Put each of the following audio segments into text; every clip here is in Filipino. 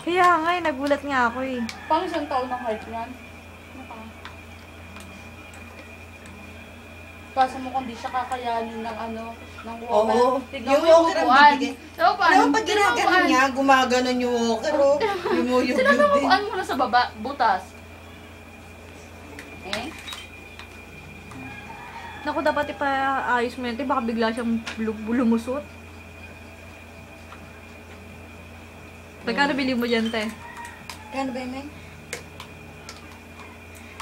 Kaya nga eh, nagulat nga ako eh. Pang isang taon ng height yan. Kasi mo kung di siya kakayanin ng ano, ng walker. Oo. Tignan Yung mo yung walker ang upuan. bibigay. Yung upuan. Alam mo, pag ginaganon niya, gumaganon yung walker, oh. Yumuyog Sila din. upuan muna sa baba, butas. Eh? Naku, dapat ipaayos mo yan. Te, baka bigla siyang lumusot. Pagkano bili mo dyan, te? Kano ba yun, May?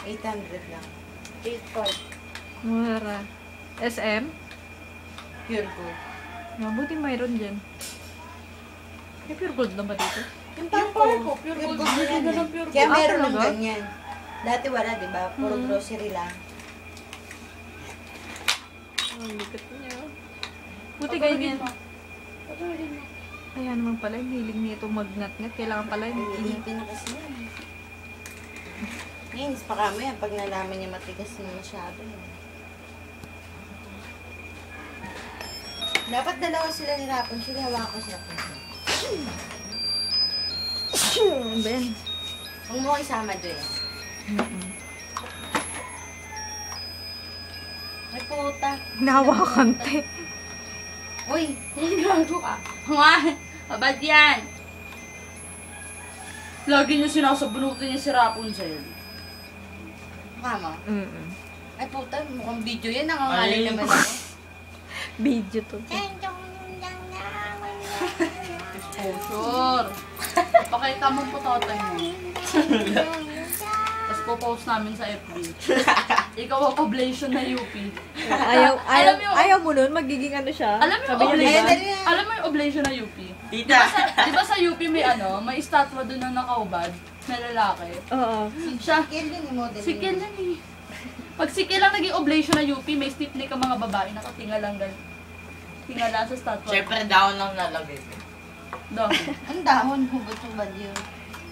800 lang. 8.5. Mura. SM? Pure gold. Mabuti mayroon dyan. May pure gold na ba dito? Yung Yung parko, pure pure gold. gold Hindi yan ka eh. ng pure Kaya gold. meron ng talaga? ganyan. Dati wala, di ba? Puro grocery lang. Ang likat niya. Buti Patulogin ganyan. mo. Patulogin mo. Kaya naman pala, yung hilig nito magnat-ngat. Kailangan pala yung Iniipin na kasi yan. Ngayon, pa kami yan. Pag nalaman niya matigas na masyado. Dapat dalawa sila ni Rapunzel. Hawakan ko si Rapunzel. Ben. Huwag mo isama doon. Ay, puta. Nahawakan, te. Uy, Gago ka. Nga, babad yan. Lagi niya sinasabunutin niya si Rapunzel. mama. Mm-mm. Ay, puta. Mukhang video yan. Nangangalan naman ako. Video to. Exposure. Pakita mo po tatay mo. Tapos po-post namin sa FB. Ikaw ang oblation na UP. Ayaw mo nun, magiging ano siya. Alam mo yung Sabi niya, oblation? diba? Alam mo yung oblation na UP? Tita! Di ba sa UP may ano, may estatwa doon na nakaubad na lalaki? Oo. Siya, Kill yun yung model. si Kel lang eh. Pag si Kel lang naging oblation na UP, may stiffneck ang mga babae, nakatinga lang gan. Tinga lang sa statwa. Siyempre, down lang nalagay ko. Dami. Ang dahon, hubot-hubad yun.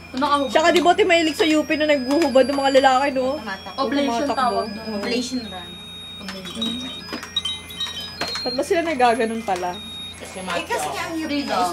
Kung nakahubad. Tsaka di ba mahilig sa UP na naghuhubad ng mga lalaki, no? Tumatak. Oblation Tumatakbo. tawag doon. Oblation run. Ba't ba sila nagaganon pala? Kasi Eh, kasi macho. nga ang UP Freedom.